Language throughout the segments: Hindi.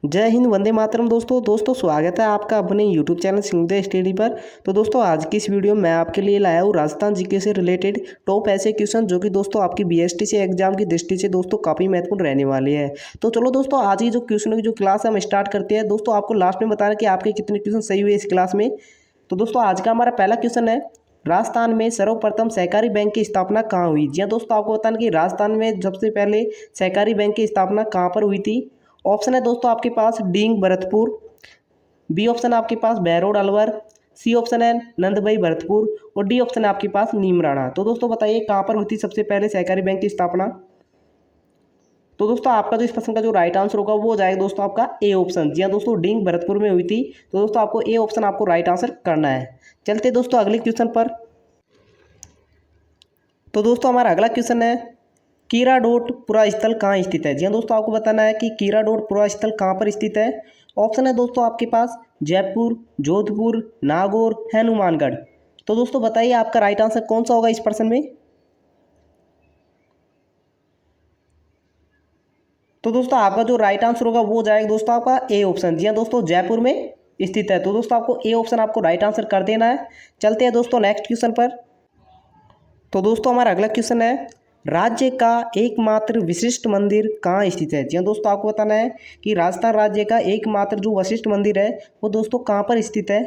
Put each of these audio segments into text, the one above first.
जय हिंद, वंदे मातरम। दोस्तों स्वागत है आपका अपने यूट्यूब चैनल सिंह स्टडी पर। तो दोस्तों आज की इस वीडियो में मैं आपके लिए लाया हूँ राजस्थान जीके से रिलेटेड टॉप ऐसे क्वेश्चन जो कि दोस्तों आपकी बीएसटीसी एग्जाम की दृष्टि से दोस्तों काफ़ी महत्वपूर्ण रहने वाली है। तो चलो दोस्तों आज की जो क्वेश्चनों की जो क्लास है हम स्टार्ट करते हैं। दोस्तों आपको लास्ट में बताना कि आपके कितने क्वेश्चन सही हुए इस क्लास में। तो दोस्तों आज का हमारा पहला क्वेश्चन है, राजस्थान में सर्वप्रथम सहकारी बैंक की स्थापना कहाँ हुई। जी हाँ दोस्तों, आपको बताना कि राजस्थान में सबसे पहले सहकारी बैंक की स्थापना कहाँ पर हुई थी। ऑप्शन है दोस्तों आपके पास डींग भरतपुर, बी ऑप्शन है आपके पास बहरोड अलवर, सी ऑप्शन है नंदबई भरतपुर और डी ऑप्शन है आपके पास नीमराणा। तो दोस्तों बताइए कहाँ पर हुई थी सबसे पहले सहकारी बैंक की स्थापना। तो दोस्तों आपका जो इस प्रश्न का जो राइट आंसर होगा वो हो जाएगा दोस्तों आपका ए ऑप्शन। जी हाँ दोस्तों, डींग भरतपुर में हुई थी। तो दोस्तों आपको ए ऑप्शन आपको राइट आंसर करना है। चलते दोस्तों अगले क्वेश्चन पर। तो दोस्तों हमारा अगला क्वेश्चन है, कीराडोट पुरा स्थल कहाँ स्थित है। जी हाँ दोस्तों, आपको बताना है कि कीराडोट पुरा स्थल कहाँ पर स्थित है। ऑप्शन है दोस्तों आपके पास जयपुर, जोधपुर, नागौर, हनुमानगढ़। तो दोस्तों बताइए आपका राइट आंसर कौन सा होगा इस प्रश्न में। तो दोस्तों आपका जो राइट आंसर होगा वो हो जाएगा दोस्तों आपका ए ऑप्शन। जी हाँ दोस्तों, जयपुर में स्थित है। तो दोस्तों आपको ए ऑप्शन आपको राइट आंसर कर देना है। चलते हैं दोस्तों नेक्स्ट क्वेश्चन पर। तो दोस्तों हमारा अगला क्वेश्चन है, राज्य का एकमात्र विशिष्ट मंदिर कहाँ स्थित है। जी हाँ दोस्तों, आपको बताना है कि राजस्थान राज्य का एकमात्र जो वशिष्ठ मंदिर है वो दोस्तों कहाँ पर स्थित है।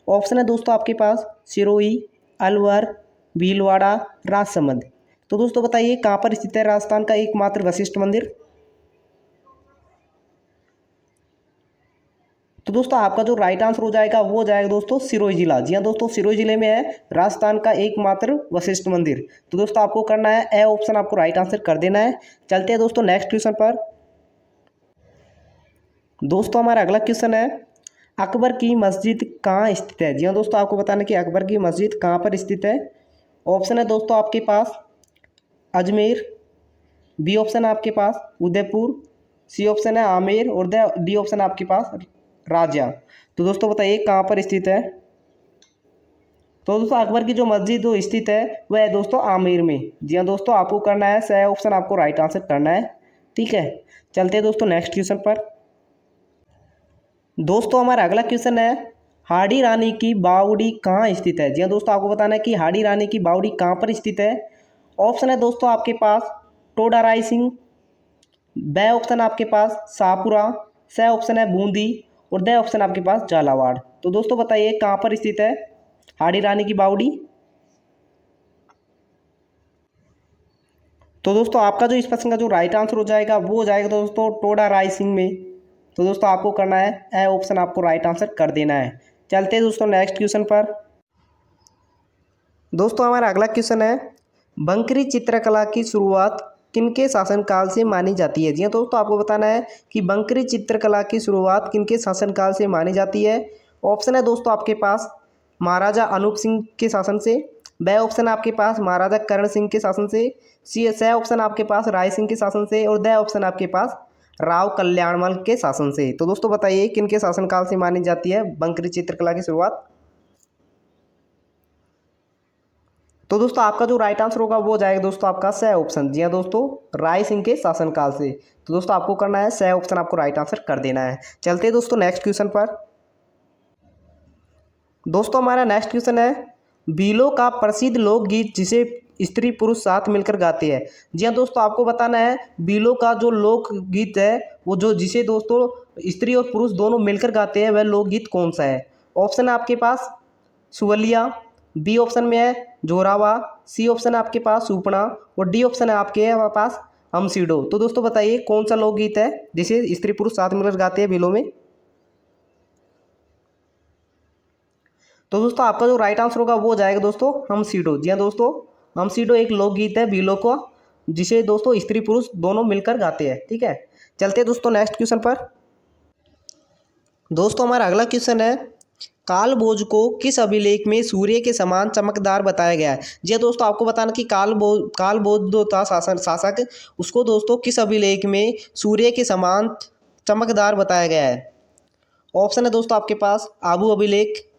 ऑप्शन है दोस्तों आपके पास सिरोही, अलवर, भीलवाड़ा, राजसमंद। तो दोस्तों बताइए कहाँ पर स्थित है राजस्थान का एकमात्र वशिष्ठ मंदिर। तो दोस्तों आपका जो राइट आंसर हो जाएगा वो हो जाएगा दोस्तों सिरोही जिला। जी हाँ दोस्तों, सिरोही जिले में है राजस्थान का एकमात्र वशिष्ठ मंदिर। तो दोस्तों आपको करना है ए ऑप्शन आपको राइट आंसर कर देना है। चलते हैं दोस्तों नेक्स्ट क्वेश्चन पर। दोस्तों हमारा अगला क्वेश्चन है, अकबर की मस्जिद कहाँ स्थित है। जी हाँ दोस्तों, आपको बताना है कि अकबर की मस्जिद कहाँ पर स्थित है। ऑप्शन है दोस्तों आपके पास अजमेर, बी ऑप्शन है आपके पास उदयपुर, सी ऑप्शन है आमेर और डी ऑप्शन है आपके पास राजा। तो दोस्तों बताइए कहाँ पर स्थित है। तो दोस्तों अकबर की जो मस्जिद जो स्थित है वह है दोस्तों आमेर में। जी हाँ दोस्तों, आपको करना है सही ऑप्शन आपको राइट आंसर करना है। ठीक है, चलते हैं दोस्तों नेक्स्ट क्वेश्चन पर। दोस्तों हमारा अगला क्वेश्चन है, हाड़ी रानी की बावड़ी कहाँ स्थित है। जी हाँ दोस्तों, आपको बताना है कि हाड़ी रानी की बावड़ी कहाँ पर स्थित है। ऑप्शन है दोस्तों आपके पास टोडा रायसिंह, ब ऑप्शन आपके पास शाहपुरा, स ऑप्शन है बूंदी और द ऑप्शन आपके पास झालावाड़। तो दोस्तों बताइए कहाँ पर स्थित है हाड़ी रानी की बावड़ी। तो दोस्तों आपका जो इस प्रश्न का जो राइट आंसर हो जाएगा वो हो जाएगा दोस्तों टोडा रायसिंह में। तो दोस्तों आपको करना है ए ऑप्शन आपको राइट आंसर कर देना है। चलते हैं दोस्तों नेक्स्ट क्वेश्चन पर। दोस्तों हमारा अगला क्वेश्चन है, बंकरी चित्रकला की शुरुआत किनके शासनकाल से मानी जाती है। जी हाँ दोस्तों, आपको बताना है कि बंकरी चित्रकला की शुरुआत किनके शासनकाल से मानी जाती है। ऑप्शन है दोस्तों आपके पास महाराजा अनूप सिंह के शासन से, ब ऑप्शन आपके पास महाराजा करण सिंह के शासन से, सी स ऑप्शन आपके पास राय सिंह के शासन से और द ऑप्शन आपके पास राव कल्याणमल के शासन से। तो दोस्तों बताइए किनके शासनकाल से मानी जाती है बंकरी चित्रकला की शुरुआत। तो दोस्तों आपका जो राइट आंसर होगा वो हो जाएगा दोस्तों आपका स ऑप्शन। जी हाँ दोस्तों, राय सिंह के शासनकाल से। तो दोस्तों आपको करना है स ऑप्शन आपको राइट आंसर कर देना है। चलते हैं दोस्तों नेक्स्ट क्वेश्चन पर। दोस्तों हमारा नेक्स्ट क्वेश्चन है, बीलो का प्रसिद्ध लोकगीत जिसे स्त्री पुरुष साथ मिलकर गाते हैं। जी हाँ दोस्तों, आपको बताना है बीलो का जो लोकगीत है वो जो जिसे दोस्तों स्त्री और पुरुष दोनों मिलकर गाते हैं वह लोकगीत कौन सा है। ऑप्शन है आपके पास सुवलिया, बी ऑप्शन में है जोरावा, सी ऑप्शन है आपके पास सुपना और डी ऑप्शन है आपके पास हमसीडो। तो दोस्तों बताइए कौन सा लोकगीत है जिसे स्त्री पुरुष साथ मिलकर गाते हैं बिलो में। तो दोस्तों आपका जो राइट आंसर होगा वो हो जाएगा दोस्तों हमसीडो। जी हाँ दोस्तों, हमसीडो एक लोकगीत है बिलो का जिसे दोस्तों स्त्री पुरुष दोनों मिलकर गाते हैं। ठीक है, चलते हैं दोस्तों नेक्स्ट क्वेश्चन पर। दोस्तों हमारा अगला क्वेश्चन है, कालभोज को किस अभिलेख में सूर्य के समान चमकदार बताया गया है। जी हाँ दोस्तों, आपको बताना कि कालभोज जो था शासक उसको दोस्तों किस अभिलेख में सूर्य के समान चमकदार बताया गया है। ऑप्शन है दोस्तों आपके पास आबू अभिलेख,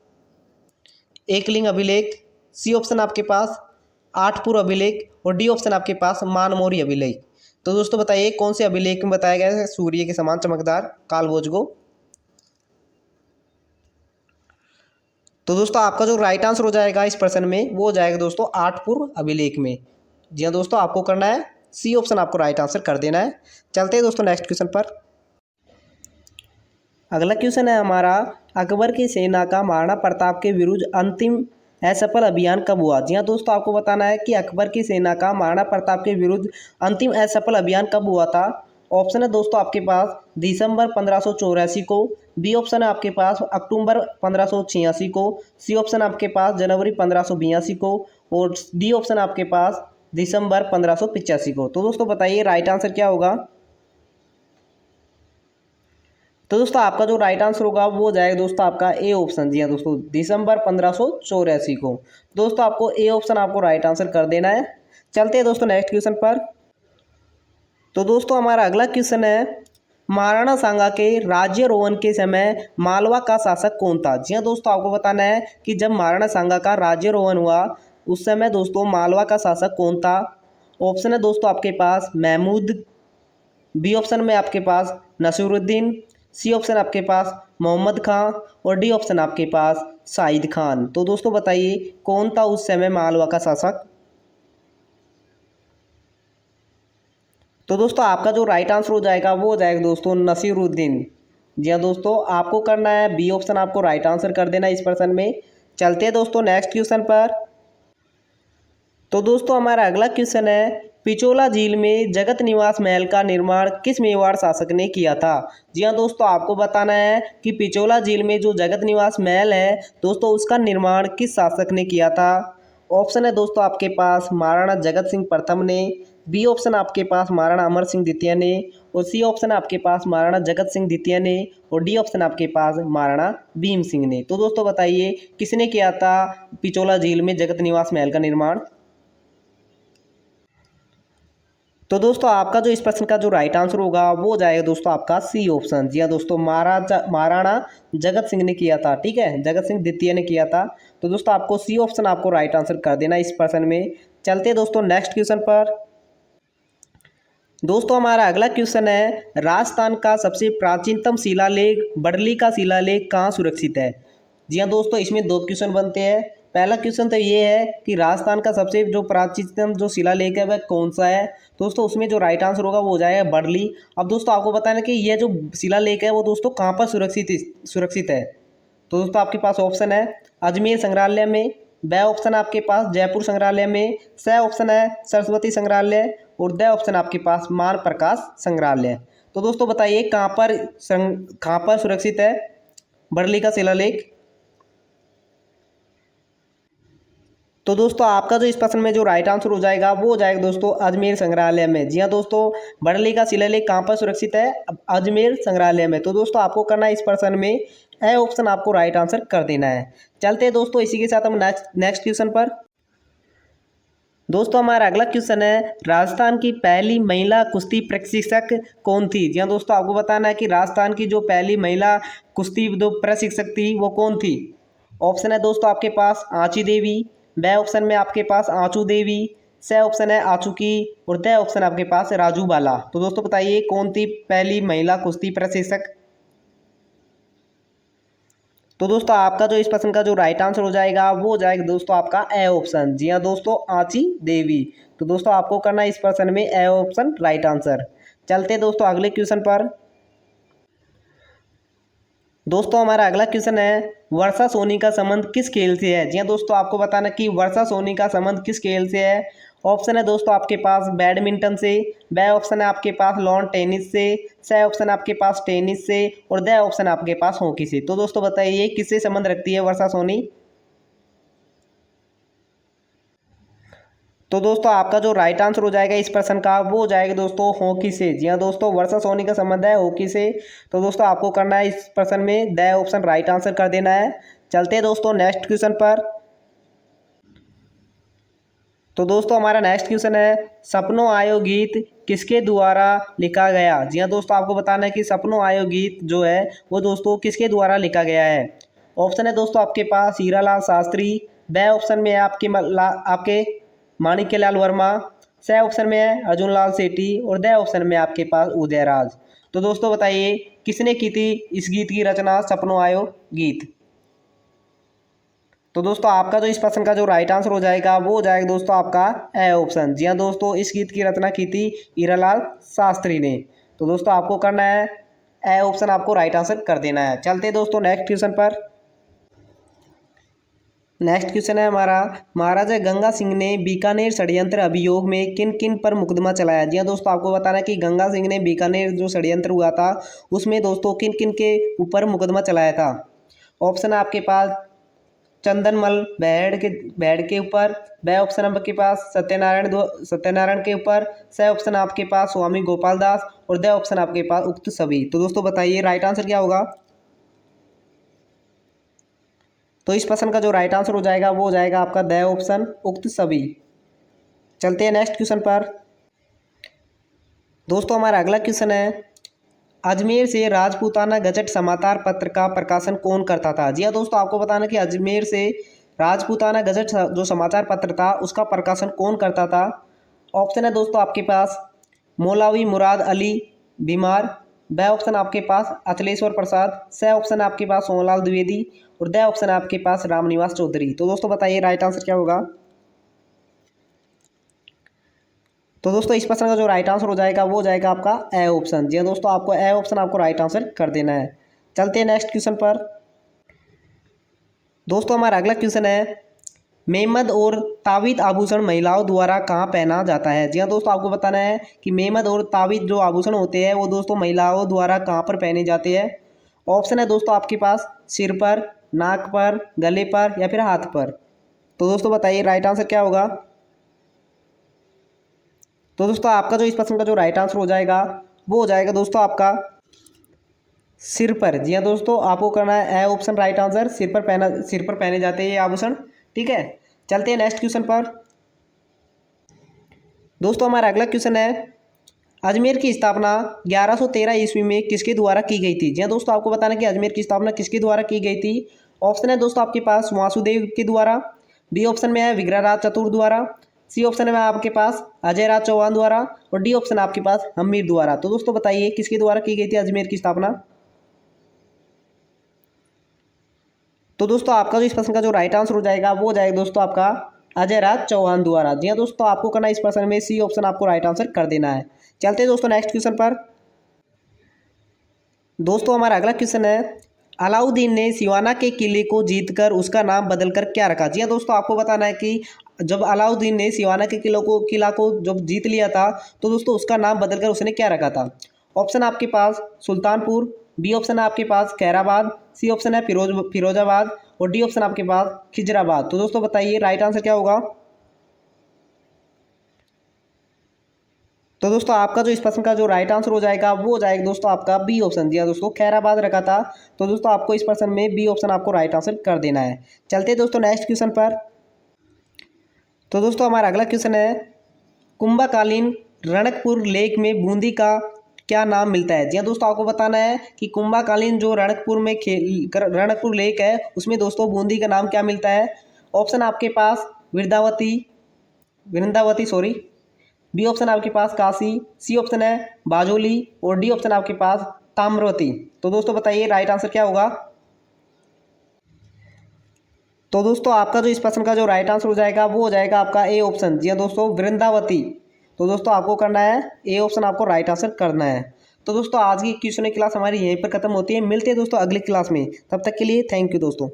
एकलिंग अभिलेख, सी ऑप्शन आपके पास आठपुर अभिलेख और डी ऑप्शन आपके पास मानमोरी अभिलेख। तो दोस्तों बताइए कौन से अभिलेख में बताया गया है सूर्य के समान चमकदार कालभोज को। तो दोस्तों आपका जो राइट आंसर हो जाएगा इस प्रश्न में वो हो जाएगा दोस्तों आठपुर अभिलेख में। जी हाँ दोस्तों, आपको करना है सी ऑप्शन, आपको राइट आंसर कर देना है। चलते हैं दोस्तों नेक्स्ट क्वेश्चन पर। अगला क्वेश्चन है हमारा, अकबर की सेना का महाराणा प्रताप के विरुद्ध अंतिम असफल अभियान कब हुआ। जी हाँ दोस्तों, आपको बताना है कि अकबर की सेना का महाराणा प्रताप के विरुद्ध अंतिम असफल अभियान कब हुआ था। ऑप्शन है दोस्तों आपके पास दिसंबर 1584 को, बी ऑप्शन है आपके पास अक्टूबर 1586 को, सी ऑप्शन आपके पास जनवरी 1582 को, और डी ऑप्शन आपके पास दिसंबर 1585 को। तो दोस्तों बताइए राइट आंसर क्या होगा। तो दोस्तों आपका जो राइट आंसर होगा वो हो जाएगा दोस्तों आपका ए ऑप्शन। जी हाँ दोस्तों, दिसंबर 1584 को। दोस्तों आपको ए ऑप्शन आपको राइट आंसर कर देना है। चलते हैं दोस्तों नेक्स्ट क्वेश्चन पर। तो दोस्तों हमारा अगला क्वेश्चन है, महाराणा सांगा के राज्यारोहण के समय मालवा का शासक कौन था। जी हाँ दोस्तों, आपको बताना है कि जब महाराणा सांगा का राज्यारोहण हुआ उस समय दोस्तों मालवा का शासक कौन था। ऑप्शन है दोस्तों आपके पास महमूद, बी ऑप्शन में आपके पास नसीरुद्दीन, सी ऑप्शन आपके पास मोहम्मद खां, और डी ऑप्शन आपके पास साइद खान। तो दोस्तों बताइए कौन था उस समय मालवा का शासक। तो दोस्तों आपका जो राइट आंसर हो जाएगा वो हो जाएगा दोस्तों नसीरुद्दीन। जी हाँ दोस्तों, आपको करना है बी ऑप्शन, आपको राइट आंसर कर देना है इस प्रश्न में। चलते हैं दोस्तों नेक्स्ट क्वेश्चन पर। तो दोस्तों हमारा अगला क्वेश्चन है, पिचोला झील में जगत निवास महल का निर्माण किस मेवाड़ शासक ने किया था। जी हाँ दोस्तों, आपको बताना है कि पिचोला झील में जो जगत निवास महल है दोस्तों उसका निर्माण किस शासक ने किया था। ऑप्शन है दोस्तों आपके पास महाराणा जगत सिंह प्रथम ने, बी ऑप्शन आपके पास महाराणा अमर सिंह द्वितीय ने, और सी ऑप्शन आपके पास महाराणा जगत सिंह द्वितीय ने, और डी ऑप्शन आपके पास महाराणा भीम सिंह ने। तो दोस्तों बताइए किसने किया था पिचोला झील में जगत निवास महल का निर्माण। तो दोस्तों आपका जो इस प्रश्न का जो राइट आंसर होगा वो हो जाएगा दोस्तों आपका सी ऑप्शन। जी हाँ दोस्तों, महाराणा जगत सिंह ने किया था। ठीक है, जगत सिंह द्वितीय ने किया था। तो दोस्तों आपको सी ऑप्शन आपको राइट आंसर कर देना इस प्रश्न में। चलते हैं दोस्तों नेक्स्ट क्वेश्चन पर। दोस्तों हमारा अगला क्वेश्चन है, राजस्थान का सबसे प्राचीनतम शिलालेख बर्ली का शिलालेख कहाँ सुरक्षित है। जी हाँ दोस्तों, इसमें दो क्वेश्चन बनते हैं। पहला क्वेश्चन तो ये है कि राजस्थान का सबसे जो प्राचीनतम जो शिलालेख है वह कौन सा है। दोस्तों उसमें जो राइट आंसर होगा वो हो जाएगा बर्ली। अब दोस्तों आपको बताना कि यह जो शिलालेख है वो दोस्तों कहाँ पर सुरक्षित है। तो दोस्तों आपके पास ऑप्शन है अजमेर संग्रहालय में, ब ऑप्शन आपके पास जयपुर संग्रहालय में, स ऑप्शन है सरस्वती संग्रहालय, और द ऑप्शन आपके पास मान प्रकाश संग्रहालय। तो दोस्तों बताइए कहाँ पर सुरक्षित है बर्ली का शिलालेख। तो दोस्तों आपका जो इस प्रश्न में जो राइट आंसर हो जाएगा वो हो जाएगा दोस्तों अजमेर संग्रहालय में। जी हाँ दोस्तों, बर्ली का शिलालेख कहाँ पर सुरक्षित है, अजमेर संग्रहालय में। तो दोस्तों आपको करना है इस प्रश्न में ए ऑप्शन आपको राइट आंसर कर देना है। चलते हैं दोस्तों इसी के साथ हम नेक्स्ट क्वेश्चन पर। दोस्तों हमारा अगला क्वेश्चन है, राजस्थान की पहली महिला कुश्ती प्रशिक्षक कौन थी। जी हाँ दोस्तों, आपको बताना है कि राजस्थान की जो पहली महिला कुश्ती जो प्रशिक्षक थी वो कौन थी। ऑप्शन है दोस्तों आपके पास आंची देवी, ब ऑप्शन में आपके पास आंचू देवी, स ऑप्शन है आंचूकी, और द ऑप्शन आपके पास राजू बाला। तो दोस्तों बताइए कौन थी पहली महिला कुश्ती प्रशिक्षक। तो दोस्तों आपका जो इस प्रश्न का जो राइट आंसर हो जाएगा वो हो जाएगा दोस्तों आपका ए ऑप्शन। जी हाँ दोस्तों, आंची देवी। तो दोस्तों आपको करना है इस प्रश्न में ए ऑप्शन राइट आंसर। चलते हैं दोस्तों अगले क्वेश्चन पर। दोस्तों हमारा अगला क्वेश्चन है, वर्षा सोनी का संबंध किस खेल से है। जी हाँ दोस्तों, आपको बताना कि वर्षा सोनी का संबंध किस खेल से है। ऑप्शन है दोस्तों आपके पास बैडमिंटन से, ब ऑप्शन है आपके पास लॉन टेनिस से, स ऑप्शन आपके पास टेनिस से, और द ऑप्शन आपके पास हॉकी से। तो दोस्तों बताइए किससे संबंध रखती है वर्षा सोनी। तो दोस्तों आपका जो राइट आंसर हो जाएगा इस प्रश्न का वो हो जाएगा दोस्तों हॉकी से। जी हाँ दोस्तों, वर्षा सोनी का संबंध है हॉकी से। तो दोस्तों आपको करना है इस प्रश्न में द ऑप्शन राइट आंसर कर देना है। चलते हैं दोस्तों नेक्स्ट क्वेश्चन पर। तो दोस्तों हमारा नेक्स्ट क्वेश्चन है, सपनों आयो गीत किसके द्वारा लिखा गया। जी हाँ दोस्तों, आपको बताना है कि सपनों आयो गीत जो है वो दोस्तों किसके द्वारा लिखा गया है। ऑप्शन है दोस्तों आपके पास हीरालाल शास्त्री, ब ऑप्शन में आपके माणिक्यलाल वर्मा, स ऑप्शन में है अर्जुन लाल सेठी और द ऑप्शन में आपके पास उदयराज। तो दोस्तों बताइए किसने की थी इस गीत की रचना सपनों आयो गीत। तो दोस्तों आपका जो इस प्रश्न का जो राइट आंसर हो जाएगा वो हो जाएगा दोस्तों आपका ए ऑप्शन। जी हाँ दोस्तों, इस गीत की रचना की थी हीरालाल शास्त्री ने। तो दोस्तों आपको करना है ए ऑप्शन, आपको राइट आंसर कर देना है। चलते दोस्तों नेक्स्ट क्वेश्चन पर। नेक्स्ट क्वेश्चन है हमारा, महाराजा गंगा सिंह ने बीकानेर षड्यंत्र अभियोग में किन किन पर मुकदमा चलाया। जी हाँ दोस्तों, आपको बताना है कि गंगा सिंह ने बीकानेर जो षड्यंत्र हुआ था उसमें दोस्तों किन किन के ऊपर मुकदमा चलाया था। ऑप्शन है आपके पास चंदनमल बेहड़ के ऊपर, ब ऑप्शन आपके पास सत्यनारायण के ऊपर, स ऑप्शन आपके पास स्वामी गोपाल दास और द ऑप्शन आपके पास उक्त सभी। तो दोस्तों बताइए राइट आंसर क्या होगा। तो इस प्रश्न का जो राइट आंसर हो जाएगा वो हो जाएगा आपका द ऑप्शन उक्त सभी। चलते हैं नेक्स्ट क्वेश्चन पर। दोस्तों हमारा अगला क्वेश्चन है, अजमेर से राजपूताना गजट समाचार पत्र का प्रकाशन कौन करता था। जी हाँ दोस्तों, आपको बताना कि अजमेर से राजपूताना गजट जो समाचार पत्र था उसका प्रकाशन कौन करता था। ऑप्शन है दोस्तों आपके पास मौलवी मुराद अली बीमार, ब ऑप्शन आपके पास अचलेश्वर प्रसाद, स ऑप्शन आपके पास सोमलाल द्विवेदी और द ऑप्शन आपके पास रामनिवास चौधरी। तो दोस्तों बताइए राइट आंसर क्या होगा। तो दोस्तों इस प्रश्न का जो राइट आंसर हो जाएगा वो हो जाएगा आपका ए ऑप्शन। जी हाँ दोस्तों, आपको ए ऑप्शन आपको राइट आंसर कर देना है। चलते हैं नेक्स्ट क्वेश्चन पर। दोस्तों हमारा अगला क्वेश्चन है, मेमद और तावीज़ आभूषण महिलाओं द्वारा कहाँ पहना जाता है। जी हाँ दोस्तों, आपको बताना है कि मेमद और तावीज़ जो आभूषण होते हैं वो दोस्तों महिलाओं द्वारा कहाँ पर पहने जाते हैं। ऑप्शन है दोस्तों आपके पास सिर पर, नाक पर, गले पर या फिर हाथ पर। तो दोस्तों बताइए राइट आंसर क्या होगा। तो दोस्तों आपका जो इस प्रश्न का जो राइट आंसर हो जाएगा वो हो जाएगा दोस्तों आपका सिर पर। जी हाँ दोस्तों, आपको करना है ए ऑप्शन राइट आंसर, सिर पर पहने जाते हैं ये आभूषण। ठीक है, चलते हैं नेक्स्ट क्वेश्चन पर। दोस्तों हमारा अगला क्वेश्चन है, अजमेर की स्थापना 1113 ईस्वी में किसके द्वारा की गई थी। जी हाँ दोस्तों, आपको बताना कि अजमेर की स्थापना किसके द्वारा की गई थी। ऑप्शन है दोस्तों आपके पास वासुदेव के द्वारा, बी ऑप्शन में है विग्रहराज चतुर्थ द्वारा, सी ऑप्शन में आपके पास अजय राज चौहान द्वारा और डी ऑप्शन आपके पास हमीर द्वारा। तो दोस्तों बताइए किसके द्वारा की गई थी अजमेर की स्थापना। तो दोस्तों आपका जो इस प्रश्न का जो राइट आंसर हो जाएगा वो हो जाएगा दोस्तों आपका अजय राज चौहान द्वारा। जी हाँ दोस्तों, आपको करना इस प्रश्न में सी ऑप्शन आपको राइट आंसर कर देना है। चलते हैं दोस्तों नेक्स्ट क्वेश्चन पर। दोस्तों हमारा अगला क्वेश्चन है, अलाउद्दीन ने सिवाना के किले को जीतकर उसका नाम बदलकर क्या रखा। जी हाँ दोस्तों, आपको बताना है कि जब अलाउद्दीन ने सिवाना के किला को जब जीत लिया था तो दोस्तों उसका नाम बदलकर उसने क्या रखा था। ऑप्शन आपके पास सुल्तानपुर, बी ऑप्शन है आपके पास खैराबाद, सी ऑप्शन है फिरोजाबाद और डी ऑप्शन आपके पास खिजराबाद। तो दोस्तों बताइए राइट आंसर क्या होगा। तो दोस्तों आपका जो इस प्रश्न का जो राइट आंसर हो जाएगा वो हो जाएगा दोस्तों आपका बी ऑप्शन। दिया दोस्तों खैराबाद रखा था। तो दोस्तों आपको इस प्रश्न में बी ऑप्शन आपको राइट आंसर कर देना है। चलते हैं दोस्तों नेक्स्ट क्वेश्चन पर। तो दोस्तों हमारा अगला क्वेश्चन है, कुंभकालीन रणकपुर लेक में बूंदी का क्या नाम मिलता है। जी हाँ दोस्तों, आपको बताना है कि कुंभकालीन जो रणकपुर लेक है उसमें दोस्तों बूंदी का नाम क्या मिलता है। ऑप्शन आपके पास वृंदावती सॉरी, बी ऑप्शन आपके पास काशी, सी ऑप्शन है बाजोली और डी ऑप्शन आपके पास ताम्रवती। तो दोस्तों बताइए राइट आंसर क्या होगा। तो दोस्तों आपका जो इस प्रश्न का जो राइट आंसर हो जाएगा वो हो जाएगा आपका ए ऑप्शन। जी हाँ दोस्तों वृंदावती। तो दोस्तों आपको करना है ए ऑप्शन आपको राइट आंसर करना है। तो दोस्तों आज की क्वेश्चन क्लास हमारी यहीं पर खत्म होती है। मिलते हैं दोस्तों अगली क्लास में, तब तक के लिए थैंक यू दोस्तों।